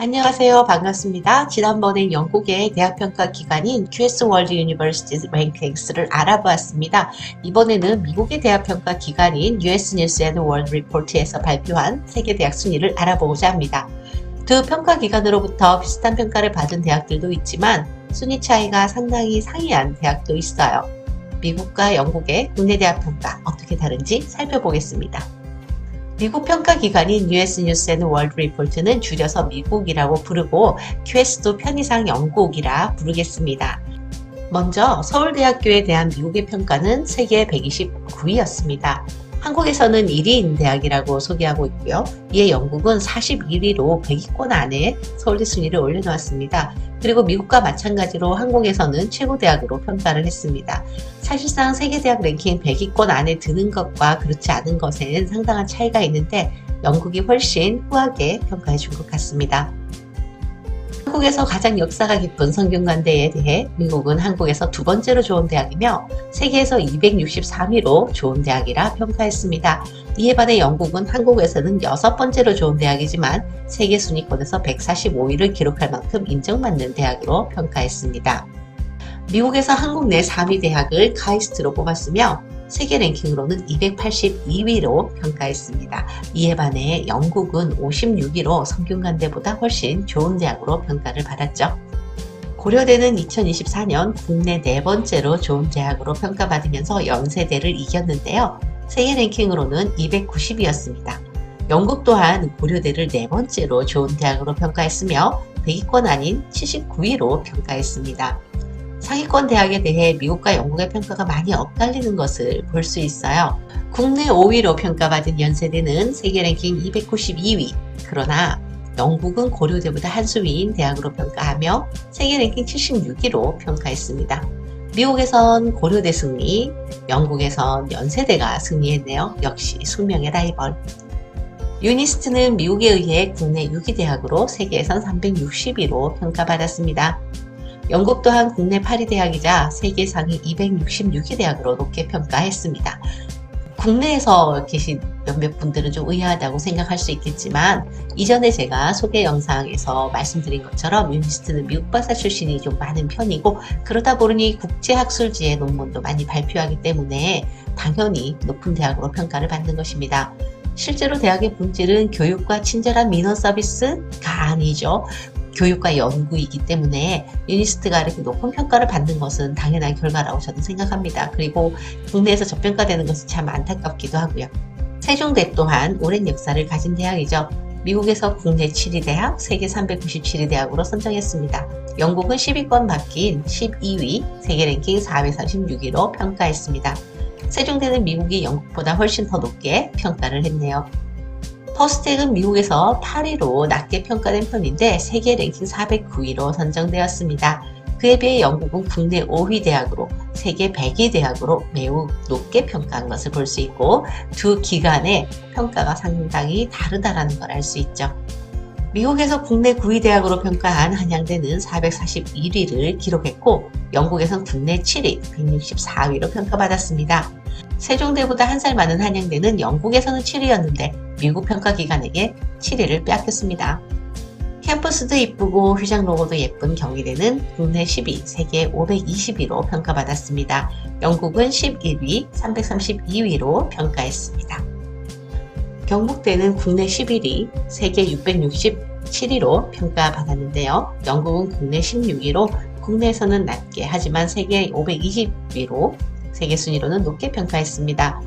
안녕하세요. 반갑습니다. 지난번에 영국의 대학평가 기관인 QS 월드 유니버시티 랭킹스를 알아보았습니다. 이번에는 미국의 대학평가 기관인 US 뉴스 앤 월드 리포트에서 발표한 세계 대학 순위를 알아보고자 합니다. 두 평가 기관으로부터 비슷한 평가를 받은 대학들도 있지만 순위 차이가 상당히 상이한 대학도 있어요. 미국과 영국의 국내 대학 평가 어떻게 다른지 살펴보겠습니다. 미국 평가기관인 US 뉴스 앤 월드 리포트는 줄여서 미국이라고 부르고 QS도 편의상 영국이라 부르겠습니다. 먼저 서울대학교에 대한 미국의 평가는 세계 129위였습니다. 한국에서는 1위인 대학이라고 소개하고 있고요. 이에 영국은 41위로 100위권 안에 서울대 순위를 올려놓았습니다. 그리고 미국과 마찬가지로 한국에서는 최고 대학으로 평가를 했습니다. 사실상 세계대학 랭킹 100위권 안에 드는 것과 그렇지 않은 것에는 상당한 차이가 있는데 영국이 훨씬 후하게 평가해 준 것 같습니다. 한국에서 가장 역사가 깊은 성균관대에 대해 미국은 한국에서 두 번째로 좋은 대학이며 세계에서 263위로 좋은 대학이라 평가했습니다. 이에 반해 영국은 한국에서는 여섯 번째로 좋은 대학이지만 세계 순위권에서 145위를 기록할 만큼 인정받는 대학으로 평가했습니다. 미국에서 한국 내 3위 대학을 카이스트로 뽑았으며 세계 랭킹으로는 282위로 평가했습니다. 이에 반해 영국은 56위로 성균관대보다 훨씬 좋은 대학으로 평가를 받았죠. 고려대는 2024년 국내 네 번째로 좋은 대학으로 평가받으면서 연세대를 이겼는데요. 세계 랭킹으로는 290위였습니다. 영국 또한 고려대를 네 번째로 좋은 대학으로 평가했으며 100위권 아닌 79위로 평가했습니다. 상위권 대학에 대해 미국과 영국의 평가가 많이 엇갈리는 것을 볼 수 있어요. 국내 5위로 평가받은 연세대는 세계 랭킹 292위, 그러나 영국은 고려대보다 한 수 위인 대학으로 평가하며 세계 랭킹 76위로 평가했습니다. 미국에선 고려대 승리, 영국에선 연세대가 승리했네요. 역시 숙명의 라이벌. 유니스트는 미국에 의해 국내 6위 대학으로 세계에선 360위로 평가받았습니다. 영국 또한 국내 8위 대학이자 세계 상위 266위 대학으로 높게 평가했습니다. 국내에서 계신 몇몇 분들은 좀 의아하다고 생각할 수 있겠지만 이전에 제가 소개 영상에서 말씀드린 것처럼 유니스트는 미국 박사 출신이 좀 많은 편이고 그러다 보니 국제학술지의 논문도 많이 발표하기 때문에 당연히 높은 대학으로 평가를 받는 것입니다. 실제로 대학의 본질은 교육과 친절한 민원 서비스가 아니죠. 교육과 연구이기 때문에 유니스트가 이렇게 높은 평가를 받는 것은 당연한 결과라고 저는 생각합니다. 그리고 국내에서 저평가되는 것은 참 안타깝기도 하고요. 세종대 또한 오랜 역사를 가진 대학이죠. 미국에서 국내 7위 대학, 세계 397위 대학으로 선정했습니다. 영국은 10위권 바뀐 12위, 세계 랭킹 436위로 평가했습니다. 세종대는 미국이 영국보다 훨씬 더 높게 평가를 했네요. 퍼스텍은 미국에서 8위로 낮게 평가된 편인데 세계 랭킹 409위로 선정되었습니다. 그에 비해 영국은 국내 5위 대학으로 세계 100위 대학으로 매우 높게 평가한 것을 볼 수 있고 두 기관의 평가가 상당히 다르다는 걸 알 수 있죠. 미국에서 국내 9위 대학으로 평가한 한양대는 441위를 기록했고 영국에선 국내 7위, 164위로 평가받았습니다. 세종대보다 한 살 많은 한양대는 영국에서는 7위였는데 미국 평가기관에게 7위를 빼앗겼습니다. 캠퍼스도 이쁘고 휘장 로고도 예쁜 경희대는 국내 10위, 세계 520위로 평가받았습니다. 영국은 11위, 332위로 평가했습니다. 경북대는 국내 11위, 세계 667위로 평가받았는데요. 영국은 국내 16위로 국내에서는 낮게 하지만 세계 520위로 세계 순위로는 높게 평가했습니다.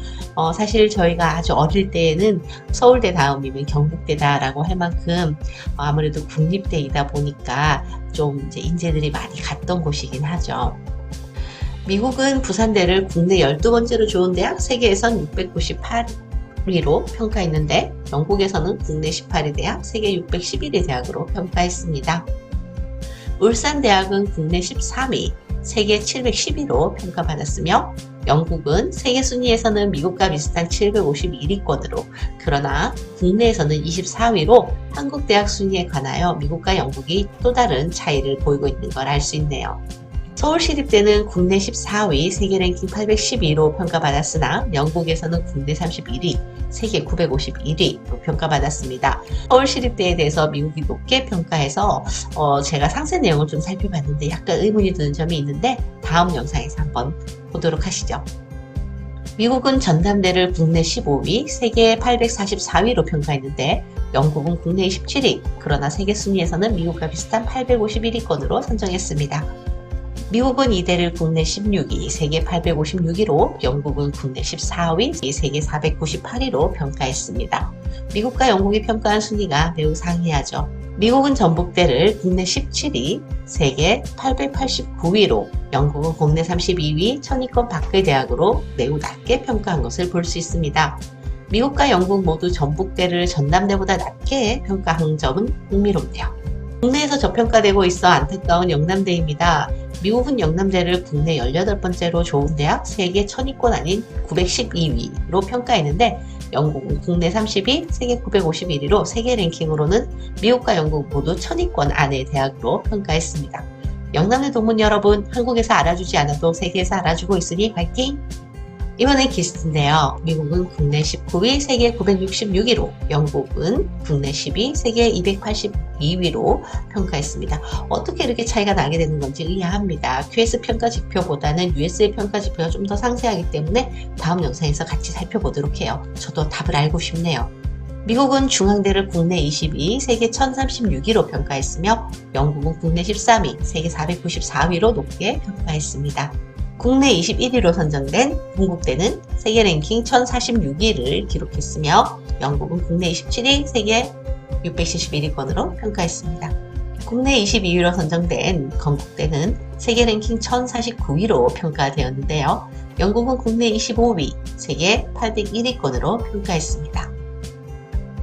사실 저희가 아주 어릴 때에는 서울대 다음이면 경북대다라고 할 만큼 아무래도 국립대이다 보니까 좀 이제 인재들이 많이 갔던 곳이긴 하죠. 미국은 부산대를 국내 12번째로 좋은 대학, 세계에선 698위로 평가했는데 영국에서는 국내 18위 대학, 세계 611위 대학으로 평가했습니다. 울산대학은 국내 13위, 세계 710위로 평가받았으며 영국은 세계 순위에서는 미국과 비슷한 751위권으로 그러나 국내에서는 24위로 한국 대학 순위에 관하여 미국과 영국이 또 다른 차이를 보이고 있는 걸 알 수 있네요. 서울시립대는 국내 14위, 세계 랭킹 812로 평가받았으나 영국에서는 국내 31위, 세계 951위로 평가받았습니다. 서울시립대에 대해서 미국이 높게 평가해서 제가 상세 내용을 좀 살펴봤는데 약간 의문이 드는 점이 있는데 다음 영상에서 한번 보도록 하시죠. 미국은 전담대를 국내 15위, 세계 844위로 평가했는데 영국은 국내 27위, 그러나 세계 순위에서는 미국과 비슷한 851위권으로 선정했습니다. 미국은 이대를 국내 16위, 세계 856위로, 영국은 국내 14위, 세계 498위로 평가했습니다. 미국과 영국이 평가한 순위가 매우 상이하죠. 미국은 전북대를 국내 17위, 세계 889위로, 영국은 국내 32위, 천위권 밖의 대학으로 매우 낮게 평가한 것을 볼 수 있습니다. 미국과 영국 모두 전북대를 전남대보다 낮게 평가한 점은 흥미롭네요. 국내에서 저평가되고 있어 안타까운 영남대입니다. 미국은 영남대를 국내 18번째로 좋은 대학, 세계 천위권 아닌 912위로 평가했는데 영국은 국내 30위, 세계 951위로 세계 랭킹으로는 미국과 영국 모두 천위권 안의 대학으로 평가했습니다. 영남대 동문 여러분, 한국에서 알아주지 않아도 세계에서 알아주고 있으니 화이팅! 이번엔 기스인데요. 미국은 국내 19위, 세계 966위로, 영국은 국내 10위, 세계 282위로 평가했습니다. 어떻게 이렇게 차이가 나게 되는 건지 의아합니다. QS 평가 지표보다는 US의 평가 지표가 좀 더 상세하기 때문에 다음 영상에서 같이 살펴보도록 해요. 저도 답을 알고 싶네요. 미국은 중앙대를 국내 22위, 세계 1036위로 평가했으며 영국은 국내 13위, 세계 494위로 높게 평가했습니다. 국내 21위로 선정된 동국대는 세계 랭킹 1046위를 기록했으며 영국은 국내 27위, 세계 671위권으로 평가했습니다. 국내 22위로 선정된 건국대는 세계 랭킹 1049위로 평가되었는데요. 영국은 국내 25위, 세계 801위권으로 평가했습니다.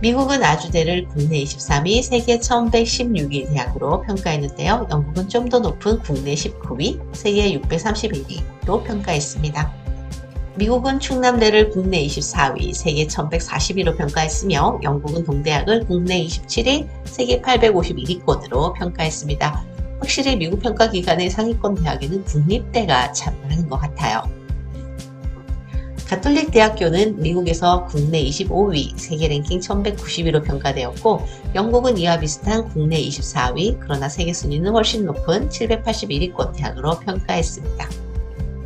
미국은 아주대를 국내 23위, 세계 1116위 대학으로 평가했는데요. 영국은 좀 더 높은 국내 19위, 세계 631위로 평가했습니다. 미국은 충남대를 국내 24위, 세계 1140위로 평가했으며 영국은 동대학을 국내 27위, 세계 851위권으로 평가했습니다. 확실히 미국 평가기관의 상위권 대학에는 국립대가 참 많은 것 같아요. 가톨릭 대학교는 미국에서 국내 25위, 세계 랭킹 1190위로 평가되었고 영국은 이와 비슷한 국내 24위, 그러나 세계 순위는 훨씬 높은 781위권 대학으로 평가했습니다.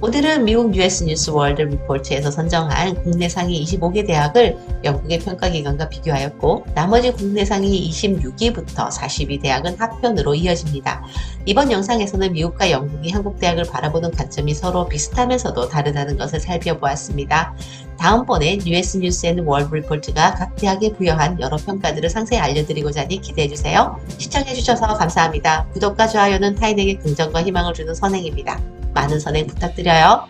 오늘은 미국 US 뉴스 월드 리포트에서 선정한 국내 상위 25개 대학을 영국의 평가기관과 비교하였고 나머지 국내 상위 26위부터 40위 대학은 하편으로 이어집니다. 이번 영상에서는 미국과 영국이 한국 대학을 바라보는 관점이 서로 비슷하면서도 다르다는 것을 살펴보았습니다. 다음번엔 US 뉴스 앤 월드 리포트가 각 대학에 부여한 여러 평가들을 상세히 알려드리고자 하니 기대해주세요. 시청해주셔서 감사합니다. 구독과 좋아요는 타인에게 긍정과 희망을 주는 선행입니다. 많은 선행 부탁드려요.